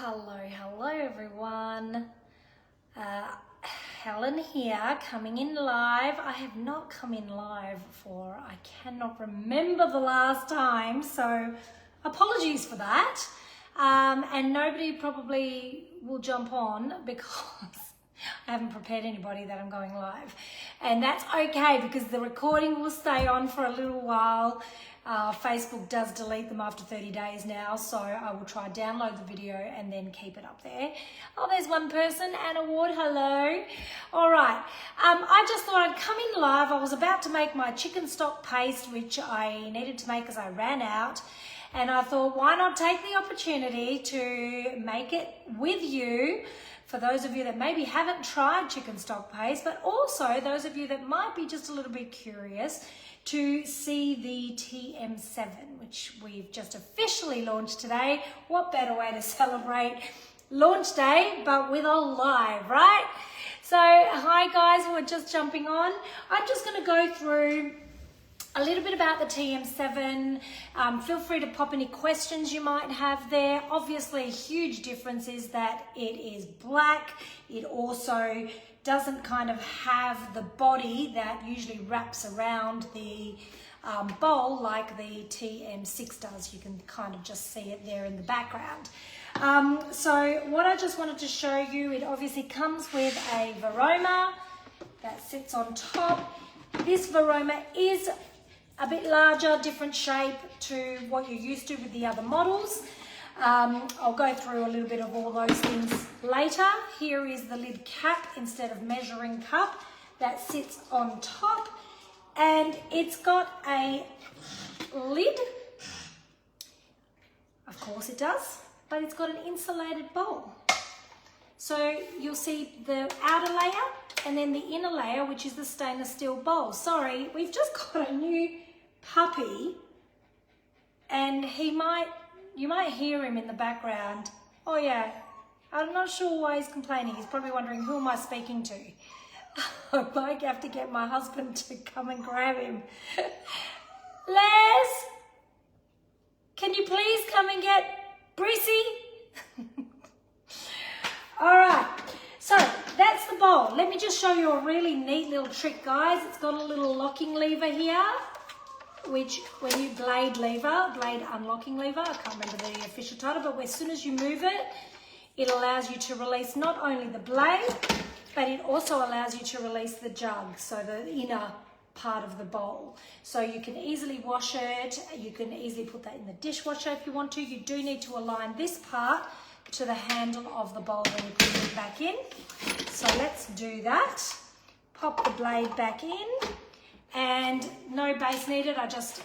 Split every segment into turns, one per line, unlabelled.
Hello everyone. Helen here, coming in live. I have not come in live for, I cannot remember the last time, so apologies for that. And nobody probably will jump on because I haven't prepared anybody that I'm going live. And that's okay because the recording will stay on for a little while. Facebook does delete them after 30 days now, so I will try and download the video and then keep it up there. Oh, there's one person, Anna Ward, hello. All right, I just thought I'd come in live. I was about to make my chicken stock paste, which I needed to make as I ran out. And I thought, why not take the opportunity to make it with you for those of you that maybe haven't tried chicken stock paste, but also those of you that might be just a little bit curious to see the TM7, which we've just officially launched today. What better way to celebrate launch day, but with a live, right? So, hi guys who are just jumping on. I'm just gonna go through a little bit about the TM7. Feel free to pop any questions you might have there. Obviously, a huge difference is that it is black. It also doesn't kind of have the body that usually wraps around the bowl like the TM6 does. You can kind of just see it there in the background. So what I just wanted to show you, it obviously comes with a varoma that sits on top. This varoma is a bit larger, different shape to what you're used to with the other models. I'll go through a little bit of all those things later. Here is the lid cap instead of measuring cup that sits on top, and it's got a lid. Of course it does, but it's got an insulated bowl. So you'll see the outer layer and then the inner layer, which is the stainless steel bowl. Sorry, we've just got a new puppy, and you might hear him in the background. Oh yeah, I'm not sure why he's complaining. He's probably wondering, who am I speaking to? I might have to get my husband to come and grab him. Les, can you please come and get Brissy? All right, so that's the bowl. Let me just show you a really neat little trick, guys. It's got a little locking lever here, which when you blade unlocking lever, I can't remember the official title, but as soon as you move it, it allows you to release not only the blade, but it also allows you to release the jug, so the inner part of the bowl. So you can easily wash it, you can easily put that in the dishwasher if you want to. You do need to align this part to the handle of the bowl when you put it back in. So let's do that. Pop the blade back in. And no base needed, I just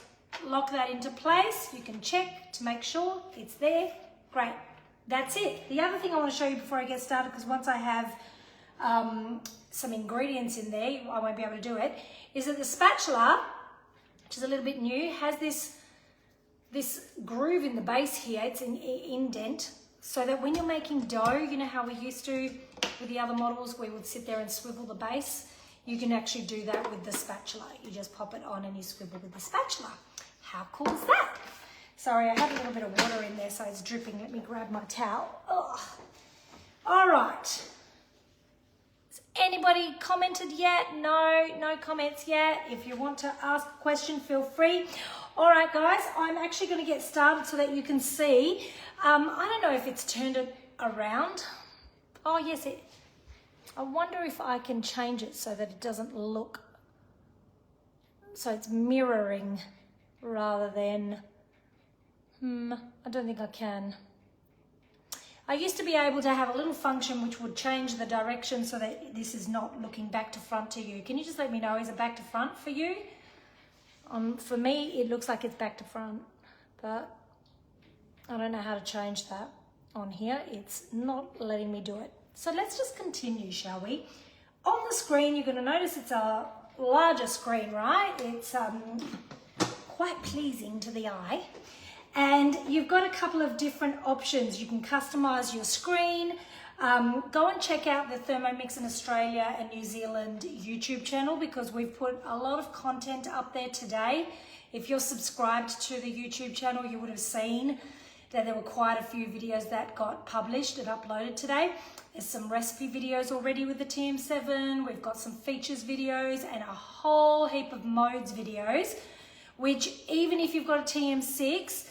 lock that into place. You can check to make sure it's there. Great, that's it. The other thing I want to show you before I get started, because once I have some ingredients in there, I won't be able to do it, is that the spatula, which is a little bit new, has this groove in the base here. It's an indent, so that when you're making dough, you know how we used to with the other models, we would sit there and swivel the base. You can actually do that with the spatula. You just pop it on and you swivel with the spatula. How cool is that? Sorry, I have a little bit of water in there, so it's dripping. Let me grab my towel. Ugh. All right. Has anybody commented yet? No comments yet. If you want to ask a question, feel free. All right, guys, I'm actually going to get started so that you can see. I don't know if it's turned it around. Oh, yes, I wonder if I can change it so that it doesn't look, so it's mirroring rather than, I don't think I can. I used to be able to have a little function which would change the direction so that this is not looking back to front to you. Can you just let me know, is it back to front for you? For me, it looks like it's back to front, but I don't know how to change that on here. It's not letting me do it. So let's just continue, shall we? On the screen, you're going to notice it's a larger screen, right? It's quite pleasing to the eye. And you've got a couple of different options. You can customize your screen. Go and check out the Thermomix in Australia and New Zealand YouTube channel, because we've put a lot of content up there today. If you're subscribed to the YouTube channel, you would have seen that there were quite a few videos that got published and uploaded today. There's some recipe videos already with the TM7. We've got some features videos and a whole heap of modes videos, which even if you've got a TM6,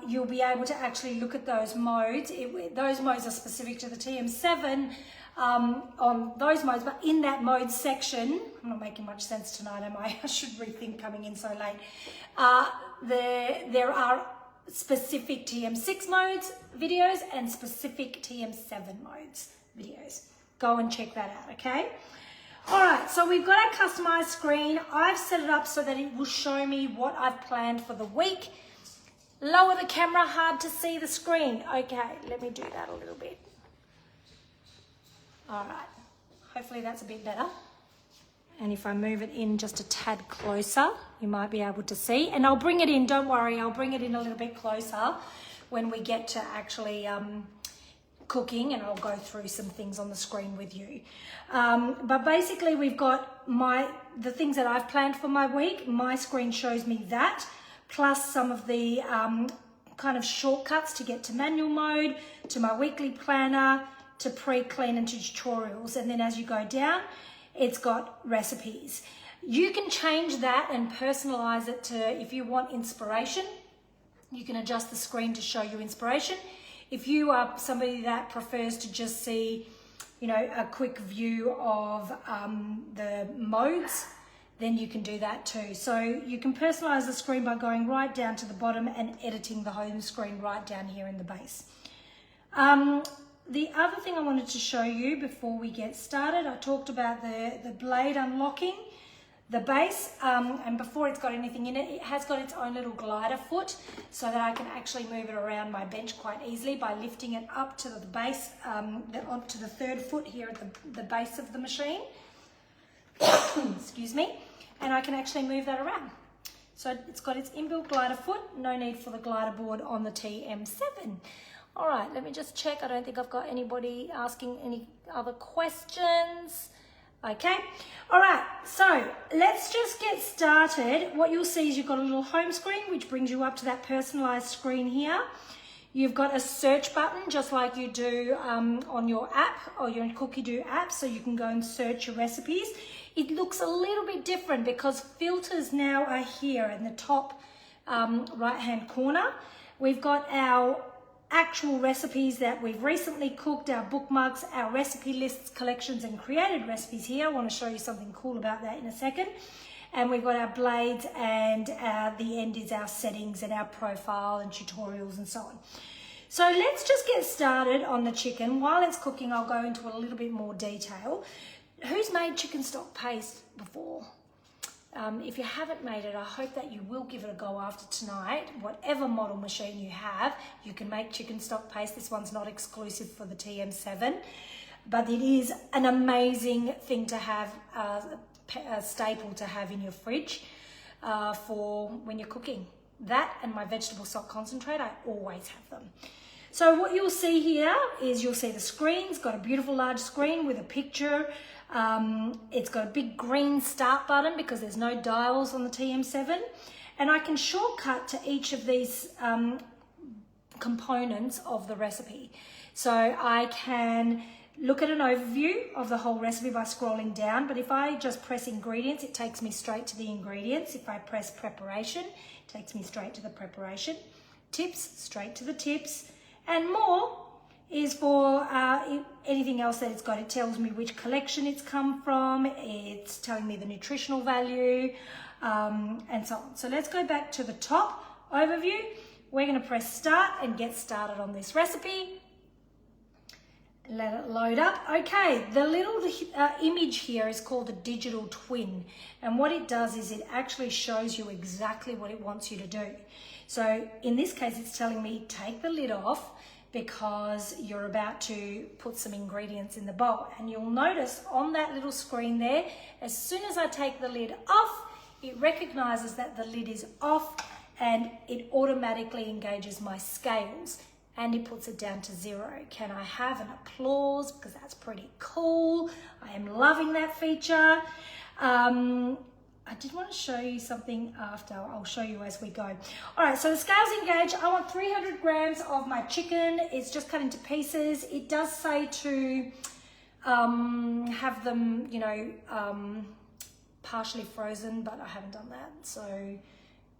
you'll be able to actually look at those modes. Those modes are specific to the TM7 on those modes, but in that mode section, I'm not making much sense tonight, am I? I should rethink coming in so late. There are specific TM6 modes videos and specific TM7 modes videos. Go and check that out, okay? All right, so we've got our customized screen. I've set it up so that it will show me what I've planned for the week. Lower the camera, hard to see the screen. Okay, let me do that a little bit. All right, hopefully that's a bit better. And if I move it in just a tad closer, you might be able to see. And I'll bring it in, don't worry, I'll bring it in a little bit closer when we get to actually cooking, and I'll go through some things on the screen with you. But basically we've got the things that I've planned for my week. My screen shows me that, plus some of the kind of shortcuts to get to manual mode, to my weekly planner, to pre-clean and to tutorials. And then as you go down, it's got recipes. You can change that and personalize it to, if you want inspiration, you can adjust the screen to show you inspiration. If you are somebody that prefers to just see, you know, a quick view of the modes, then you can do that too. So you can personalize the screen by going right down to the bottom and editing the home screen right down here in the base. The other thing I wanted to show you before we get started, I talked about the blade unlocking the base, and before it's got anything in it, it has got its own little glider foot so that I can actually move it around my bench quite easily by lifting it up to the base, onto the third foot here at the base of the machine. Excuse me. And I can actually move that around. So it's got its inbuilt glider foot, no need for the glider board on the TM7. All right, let me just check. I don't think I've got anybody asking any other questions. Okay, all right, so let's just get started. What you'll see is you've got a little home screen, which brings you up to that personalized screen here. You've got a search button, just like you do on your app or your Cookie Do app, so you can go and search your recipes. It looks a little bit different because filters now are here in the top right-hand corner. We've got our actual recipes that we've recently cooked, our bookmarks, our recipe lists, collections, and created recipes here. I want to show you something cool about that in a second. And we've got our blades, and the end is our settings and our profile and tutorials and so on. So let's just get started on the chicken. While it's cooking, I'll go into a little bit more detail. Who's made chicken stock paste before? If you haven't made it, I hope that you will give it a go after tonight. Whatever model machine you have, you can make chicken stock paste. This one's not exclusive for the TM7, but it is an amazing thing to have, a staple to have in your fridge for when you're cooking. That and my vegetable stock concentrate, I always have them. So what you'll see here is you'll see the screen's got a beautiful large screen with a picture. It's got a big green start button because there's no dials on the TM7, and I can shortcut to each of these components of the recipe. So I can look at an overview of the whole recipe by scrolling down, but if I just press ingredients, it takes me straight to the ingredients. If I press preparation, it takes me straight to the preparation. Tips, straight to the tips, and more is for anything else that it's got. It tells me which collection it's come from, it's telling me the nutritional value, and so on. So let's go back to the top overview. We're going to press start and get started on this recipe. Let it load up. Okay, the little image here is called a digital twin, and what it does is it actually shows you exactly what it wants you to do. So in this case, it's telling me take the lid off, because you're about to put some ingredients in the bowl. And you'll notice on that little screen there, as soon as I take the lid off, it recognizes that the lid is off and it automatically engages my scales and it puts it down to 0. Can I have an applause? Because that's pretty cool. I am loving that feature. I did want to show you something after. I'll show you as we go. All right, so the scale's engaged. I want 300 grams of my chicken. It's just cut into pieces. It does say to have them, you know, partially frozen, but I haven't done that. So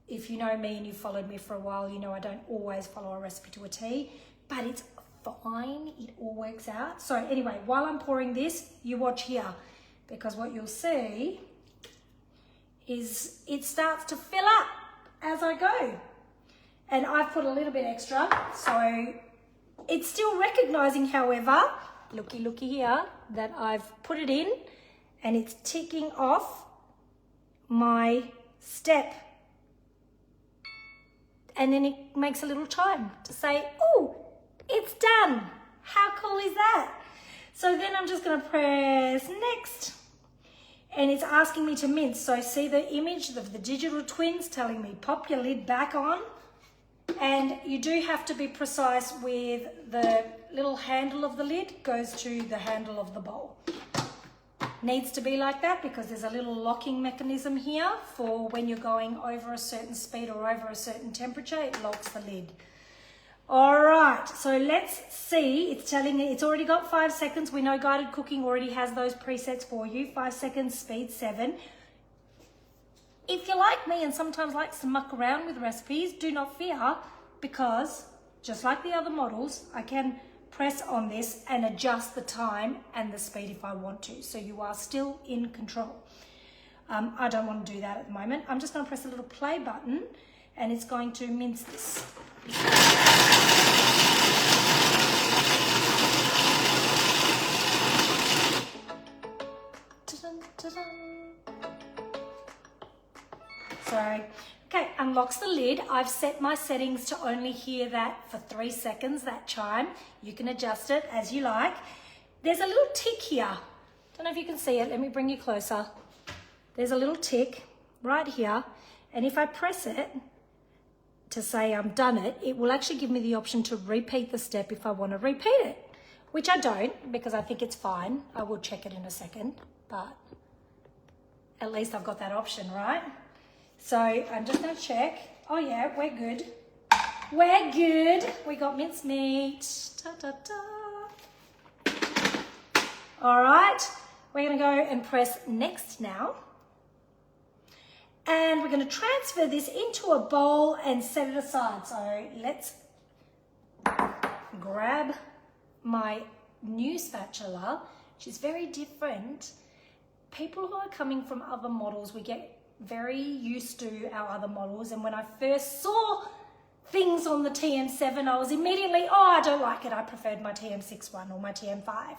if you know me and you've followed me for a while, you know I don't always follow a recipe to a T, but it's fine. It all works out. So anyway, while I'm pouring this, you watch here, because what you'll see is it starts to fill up as I go. And I've put a little bit extra, so it's still recognizing, however, looky here, that I've put it in and it's ticking off my step. And then it makes a little chime to say, oh, it's done. How cool is that? So then I'm just gonna press next. And it's asking me to mince. So see the image of the digital twins telling me pop your lid back on. And you do have to be precise with the little handle of the lid goes to the handle of the bowl. Needs to be like that because there's a little locking mechanism here for when you're going over a certain speed or over a certain temperature, it locks the lid. All right, so let's see. It's telling me it's already got 5 seconds. We know guided cooking already has those presets for you. 5 seconds, speed 7. If you're like me and sometimes likes to muck around with recipes, do not fear, because just like the other models, I can press on this and adjust the time and the speed if I want to. So you are still in control. I don't want to do that at the moment. I'm just going to press a little play button and it's going to mince this. Sorry. Okay, unlocks the lid. I've set my settings to only hear that for 3 seconds, that chime. You can adjust it as you like. There's a little tick here. Don't know if you can see it. Let me bring you closer. There's a little tick right here. And if I press it to say I'm done it, it will actually give me the option to repeat the step if I want to repeat it, which I don't because I think it's fine. I will check it in a second, but at least I've got that option, right? So I'm just going to check. Oh yeah, we're good. We're good. We got minced meat. Ta, ta, ta. All right, we're going to go and press next now. And we're going to transfer this into a bowl and set it aside. So let's grab my new spatula, which is very different. People who are coming from other models, we get very used to our other models, and when I first saw things on the TM7 I was immediately, oh, I don't like it, I preferred my TM6 one or my TM5.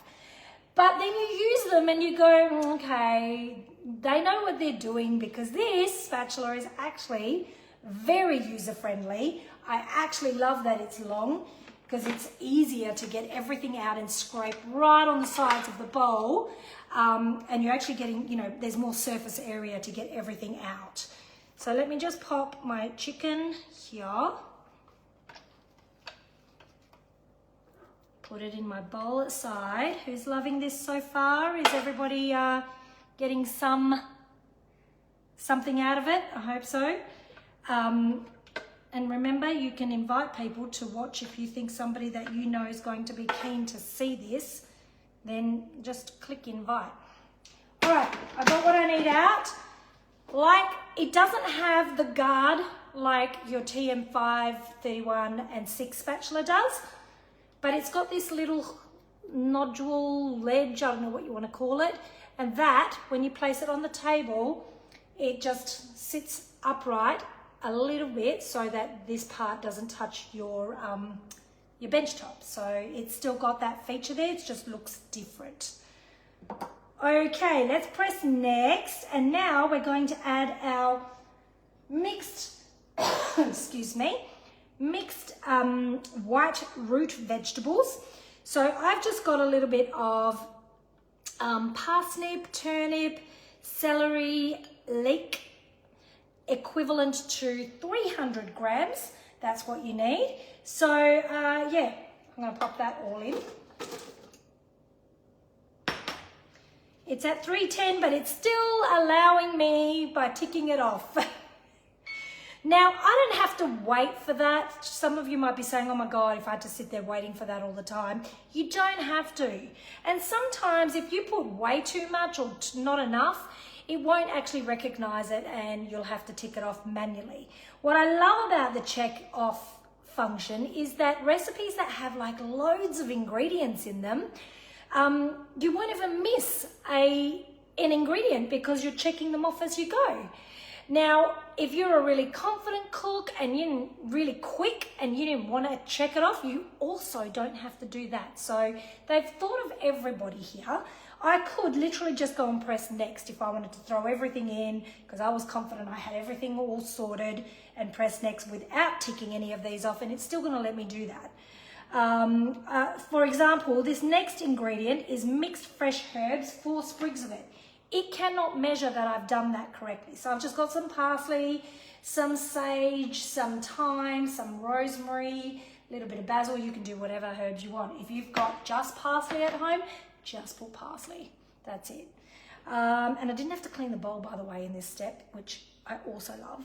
But then you use them and you go, okay, they know what they're doing, because this spatula is actually very user-friendly. I actually love that it's long because it's easier to get everything out and scrape right on the sides of the bowl. And you're actually getting, you know, there's more surface area to get everything out. So let me just pop my chicken here. Put it in my bowl aside. Who's loving this so far? Is everybody getting something out of it? I hope so. And remember, you can invite people to watch if you think somebody that you know is going to be keen to see this. Then just click invite. All right, I got what I need out. Like, it doesn't have the guard like your TM5, 31 and 6 spatula does, but it's got this little nodule ledge, I don't know what you want to call it, and that, when you place it on the table, it just sits upright a little bit so that this part doesn't touch your bench top. So it's still got that feature there, it just looks different. Okay, let's press next, and now we're going to add our mixed, excuse me, mixed white root vegetables. So I've just got a little bit of parsnip, turnip, celery, leek, equivalent to 300 grams. That's what you need. So yeah, I'm going to pop that all in. It's at 310, but it's still allowing me by ticking it off. Now, I don't have to wait for that. Some of you might be saying, oh my God, if I had to sit there waiting for that all the time. You don't have to. And sometimes if you put way too much or not enough, it won't actually recognize it and you'll have to tick it off manually. What I love about the check off function is that recipes that have like loads of ingredients in them, you won't even miss an ingredient because you're checking them off as you go. Now, if you're a really confident cook and you're really quick and you didn't want to check it off, you also don't have to do that. So they've thought of everybody here. I could literally just go and press next if I wanted to throw everything in because I was confident I had everything all sorted, and press next without ticking any of these off, and it's still going to let me do that. For example, this next ingredient is mixed fresh herbs, 4 sprigs of it. It cannot measure that I've done that correctly. So I've just got some parsley, some sage, some thyme, some rosemary, a little bit of basil. You can do whatever herbs you want. If you've got just parsley at home, just put parsley. That's it. And I didn't have to clean the bowl, by the way, in this step, which I also love.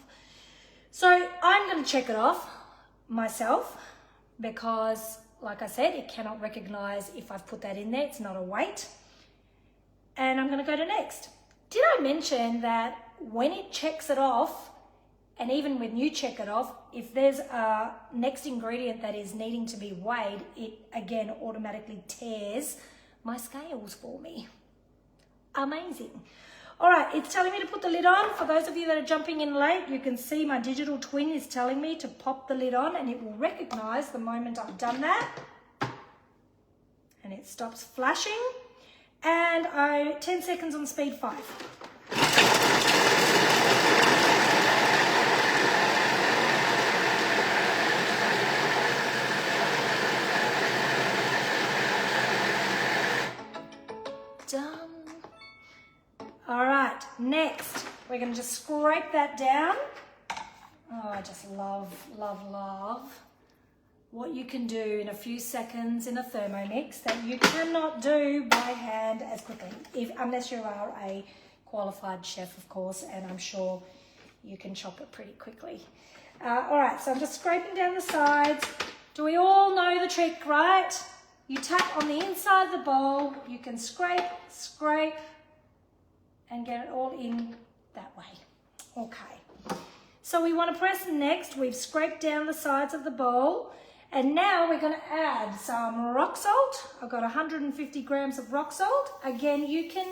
So I'm going to check it off myself because, like I said, it cannot recognize if I've put that in there. It's not a weight. And I'm going to go to next. Did I mention that when it checks it off, and even when you check it off, if there's a next ingredient that is needing to be weighed, it again automatically tears my scales for me. Amazing. All right, it's telling me to put the lid on. For those of you that are jumping in late, you can see my digital twin is telling me to pop the lid on, and it will recognize the moment I've done that. And it stops flashing. And 10 seconds on speed 5. Done. All right, next, we're going to just scrape that down. Oh, I just love, love, love what you can do in a few seconds in a Thermomix that you cannot do by hand as quickly, unless you are a qualified chef, of course, and I'm sure you can chop it pretty quickly. All right, so I'm just scraping down the sides. Do we all know the trick, right? You tap on the inside of the bowl, you can scrape, and get it all in that way. Okay. So we want to press next. We've scraped down the sides of the bowl. And now we're going to add some rock salt. I've got 150 grams of rock salt. Again, you can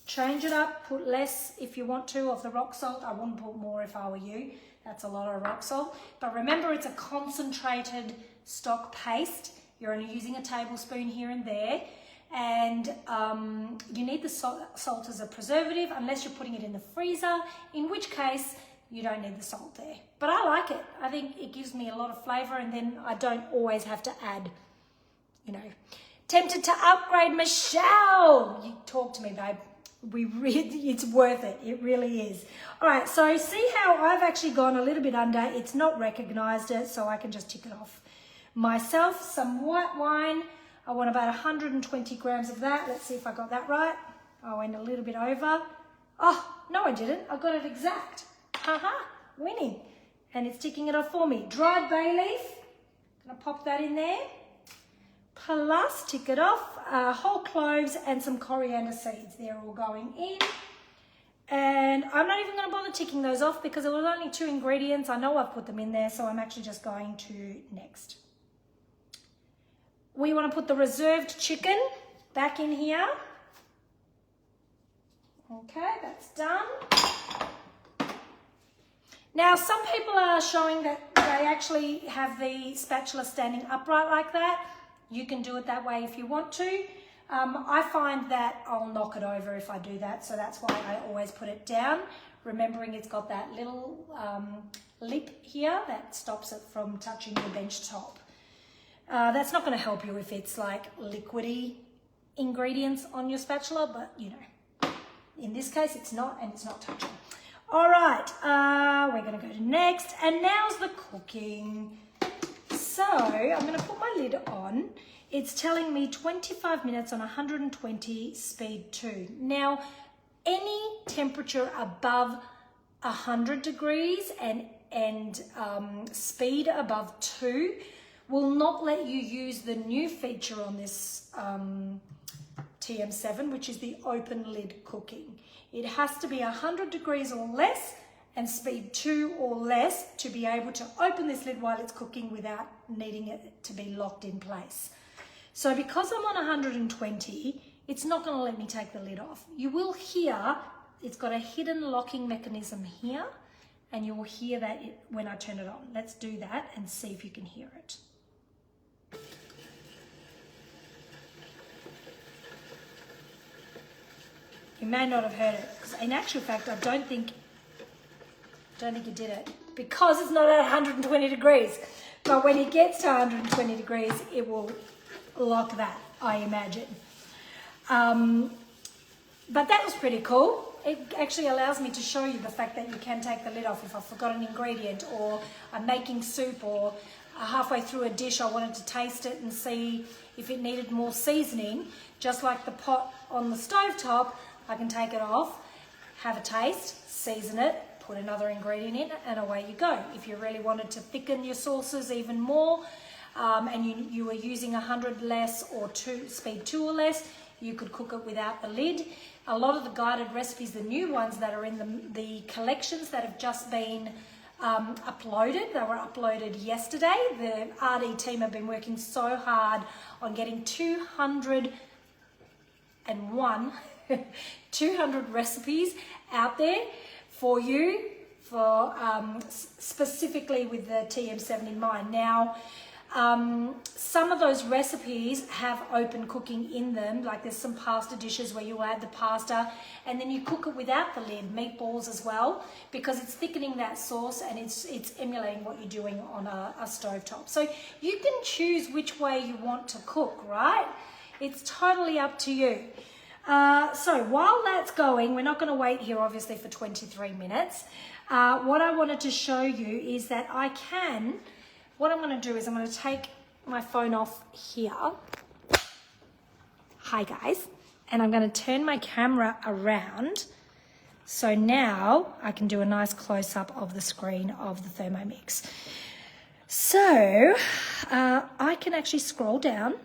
change it up, put less if you want to of the rock salt. I wouldn't put more if I were you. That's a lot of rock salt. But remember, it's a concentrated stock paste. You're only using a tablespoon here and there. And you need the salt as a preservative unless you're putting it in the freezer, in which case you don't need the salt there. But I like it. I think it gives me a lot of flavour, and then I don't always have to add, Tempted to upgrade Michelle. You talk to me, babe. It's worth it. It really is. All right, so see how I've actually gone a little bit under. It's not recognised it, so I can just tick it off. Myself, some white wine. I want about 120 grams of that. Let's see if I got that right. I went a little bit over. Oh, no, I didn't. I got it exact. Haha, winning. And it's ticking it off for me. Dried bay leaf, gonna pop that in there. Plus, tick it off, whole cloves and some coriander seeds. They're all going in. And I'm not even gonna bother ticking those off because there was only 2 ingredients. I know I've put them in there, so I'm actually just going to next. We wanna put the reserved chicken back in here. Okay, that's done. Now, some people are showing that they actually have the spatula standing upright like that. You can do it that way if you want to. I find that I'll knock it over if I do that, so that's why I always put it down, remembering it's got that little lip here that stops it from touching the bench top. That's not going to help you if it's like liquidy ingredients on your spatula, but in this case it's not, and it's not touching. All right, we're going to go to next, and now's the cooking. So I'm going to put my lid on. It's telling me 25 minutes on 120 speed 2. Now, any temperature above 100 degrees and speed above 2 will not let you use the new feature on this TM7, which is the open lid cooking. It has to be 100 degrees or less and speed 2 or less to be able to open this lid while it's cooking without needing it to be locked in place. So because I'm on 120, it's not going to let me take the lid off. You will hear it's got a hidden locking mechanism here, and you will hear that when I turn it on. Let's do that and see if you can hear it. You may not have heard it, because in actual fact, I don't think you did it, because it's not at 120 degrees. But when it gets to 120 degrees, it will lock that, I imagine. But that was pretty cool. It actually allows me to show you the fact that you can take the lid off if I forgot an ingredient, or I'm making soup, or halfway through a dish I wanted to taste it and see if it needed more seasoning. Just like the pot on the stovetop, I can take it off, have a taste, season it, put another ingredient in, and away you go. If you really wanted to thicken your sauces even more, and you were using 100 less or speed 2 or less, you could cook it without the lid. A lot of the guided recipes, the new ones that are in the collections that have just been uploaded, they were uploaded yesterday. The RD team have been working so hard on getting 200 recipes out there for you, for specifically with the TM7 in mind. Now, some of those recipes have open cooking in them, like there's some pasta dishes where you add the pasta and then you cook it without the lid, meatballs as well, because it's thickening that sauce and it's emulating what you're doing on a stovetop. So you can choose which way you want to cook, right? It's totally up to you. So while that's going, we're not going to wait here obviously for 23 minutes. What I wanted to show you is that what I'm going to do is I'm going to take my phone off here. Hi guys. And I'm going to turn my camera around. So now I can do a nice close-up of the screen of the Thermomix. So I can actually scroll down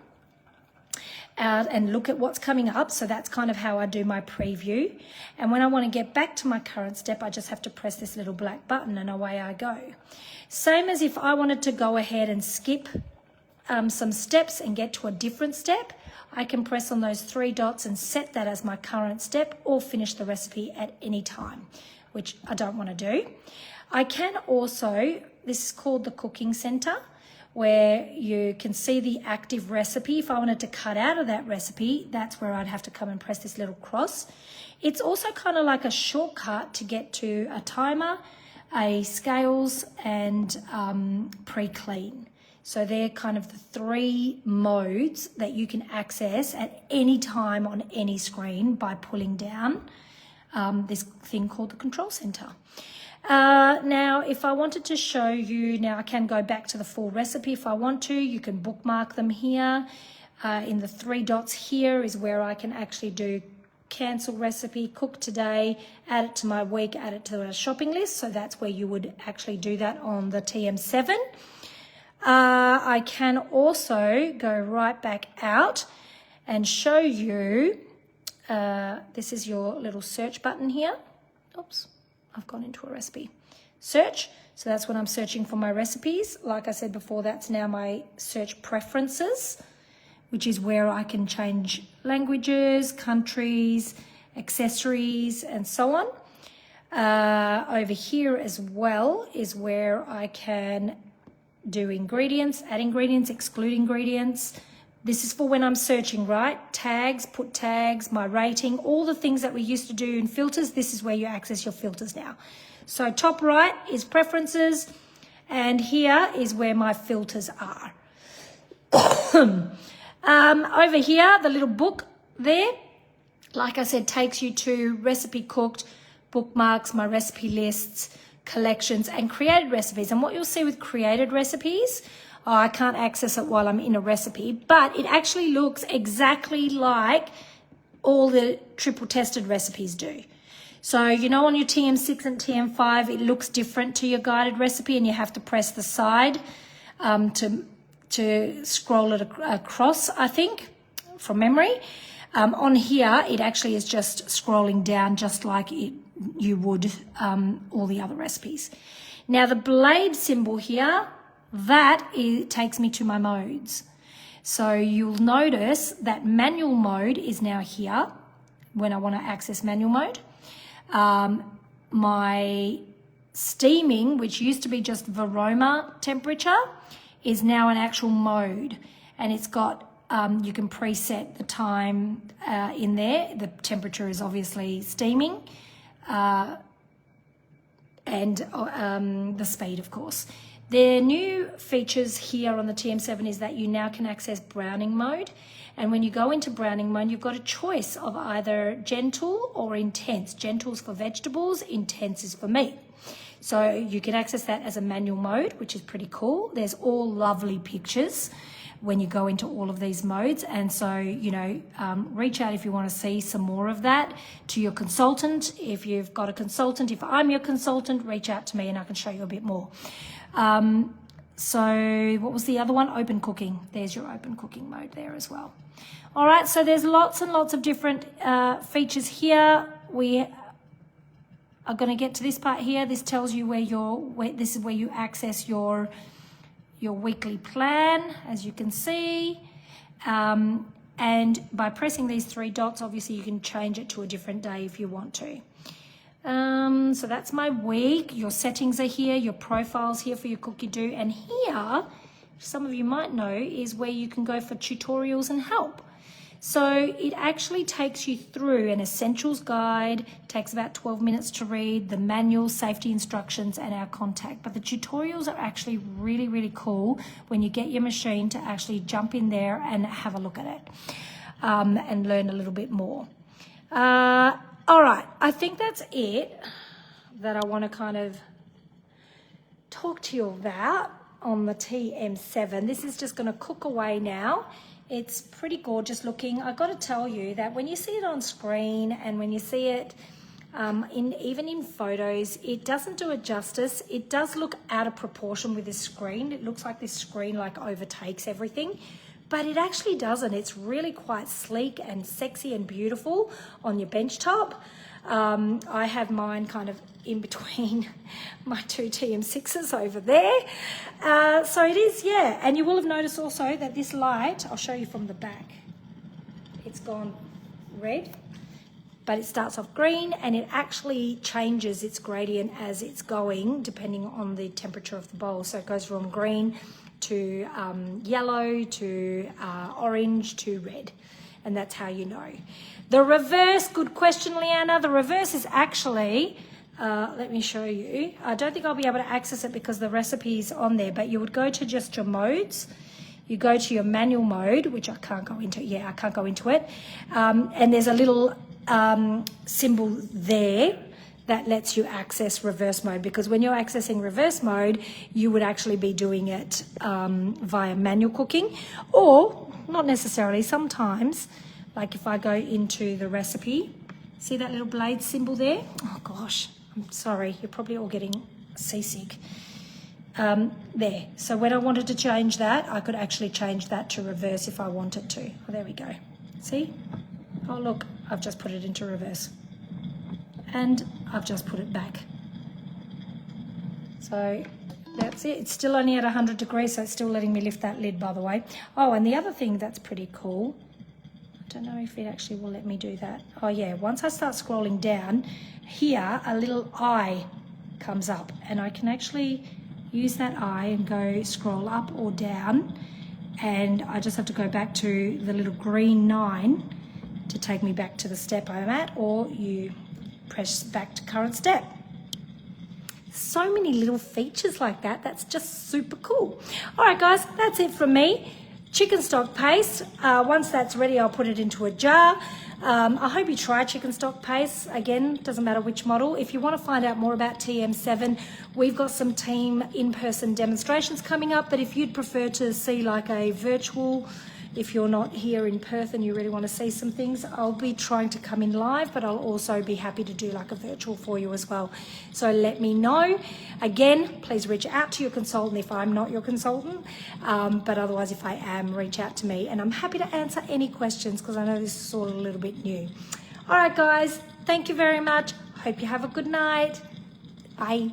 and look at what's coming up. So that's kind of how I do my preview. And when I want to get back to my current step, I just have to press this little black button and away I go. Same as if I wanted to go ahead and skip some steps and get to a different step, I can press on those 3 dots and set that as my current step, or finish the recipe at any time, which I don't want to do. I can also, this is called the Cooking Center, where you can see the active recipe. If I wanted to cut out of that recipe, that's where I'd have to come and press this little cross. It's also kind of like a shortcut to get to a timer, a scales, and pre-clean. So they're kind of the 3 modes that you can access at any time on any screen by pulling down this thing called the Control Center. Now, if I wanted to show you, now I can go back to the full recipe if I want to. You can bookmark them here. In the 3 dots here is where I can actually do cancel recipe, cook today, add it to my week, add it to a shopping list. So that's where you would actually do that on the TM7. I can also go right back out and show you, this is your little search button here. Oops, I've gone into a recipe. Search, so that's when I'm searching for my recipes. Like I said before, that's now my search preferences, which is where I can change languages, countries, accessories, and so on. Over here as well is where I can do ingredients, add ingredients, exclude ingredients. This is for when I'm searching, right? Tags, put tags, my rating, all the things that we used to do in filters. This is where you access your filters now. So top right is preferences, and here is where my filters are. Over here, the little book there, like I said, takes you to recipe cooked, bookmarks, my recipe lists, collections and created recipes. And what you'll see with created recipes, I can't access it while I'm in a recipe, but it actually looks exactly like all the triple tested recipes do. So, you know, on your TM6 and TM5, it looks different to your guided recipe, and you have to press the side to scroll it across, I think, from memory. On here, it actually is just scrolling down just like you would all the other recipes. Now, the blade symbol here, takes me to my modes. So you'll notice that manual mode is now here when I want to access manual mode. My steaming, which used to be just varoma temperature, is now an actual mode, and it's got you can preset the time in there. The temperature is obviously steaming, and the speed, of course. The new features here on the TM7 is that you now can access browning mode. And when you go into browning mode, you've got a choice of either gentle or intense. Gentle's for vegetables, intense is for meat. So you can access that as a manual mode, which is pretty cool. There's all lovely pictures when you go into all of these modes. And so, you know, reach out if you want to see some more of that to your consultant. If you've got a consultant, if I'm your consultant, reach out to me and I can show you a bit more. So what was the other one? Open cooking. There's your open cooking mode there as well. All right, so there's lots and lots of different features here. We are going to get to this part here. This tells you this is where you access your weekly plan, as you can see. And by pressing these three dots, obviously you can change it to a different day if you want to. So that's my week. Your settings are here, your profiles here for your cookie do, and here, some of you might know, is where you can go for tutorials and help. So it actually takes you through an essentials guide, takes about 12 minutes to read, the manual, safety instructions, and our contact. But the tutorials are actually really, really cool when you get your machine to actually jump in there and have a look at it and learn a little bit more. All right, I think that's it that I want to kind of talk to you about on the TM7. This is just going to cook away now. It's pretty gorgeous looking. I've got to tell you that when you see it on screen and when you see it even in photos, it doesn't do it justice. It does look out of proportion with this screen. It looks like this screen like overtakes everything. But it actually doesn't. It's really quite sleek and sexy and beautiful on your bench top. I have mine kind of in between my two TM6s over there. So it is, yeah. And you will have noticed also that this light, I'll show you from the back. It's gone red, but it starts off green and it actually changes its gradient as it's going depending on the temperature of the bowl. So it goes from green to yellow to orange to red, and that's how you know. The reverse, good question, Leanna. The reverse is actually, let me show you. I don't think I'll be able to access it because the recipe is on there, but you would go to just your modes. You go to your manual mode, which I can't go into. Yeah, I can't go into it. And there's a little symbol there that lets you access reverse mode, because when you're accessing reverse mode, you would actually be doing it via manual cooking, or not necessarily. Sometimes, like if I go into the recipe, see that little blade symbol there? Oh gosh, I'm sorry, you're probably all getting seasick. There, so when I wanted to change that, I could actually change that to reverse if I wanted to. Oh, there we go, see? Oh look, I've just put it into reverse. And I've just put it back. So that's it. It's still only at 100 degrees, so it's still letting me lift that lid, by the way. Oh, and the other thing that's pretty cool, I don't know if it actually will let me do that. Oh yeah, once I start scrolling down, here a little eye comes up, and I can actually use that eye and go scroll up or down, and I just have to go back to the little green 9 to take me back to the step I'm at, or you press back to current step. So many little features like that. That's just super cool. All right, guys, that's it from me. chicken stock paste. Once that's ready, I'll put it into a jar. I hope you try chicken stock paste. Again, doesn't matter which model. If you want to find out more about TM7, we've got some team in-person demonstrations coming up, but if you'd prefer to see like a virtual, if you're not here in Perth and you really want to see some things, I'll be trying to come in live, but I'll also be happy to do like a virtual for you as well. So let me know. Again, please reach out to your consultant if I'm not your consultant, but otherwise if I am, reach out to me, and I'm happy to answer any questions because I know this is all a little bit new. All right, guys, thank you very much. Hope you have a good night. Bye.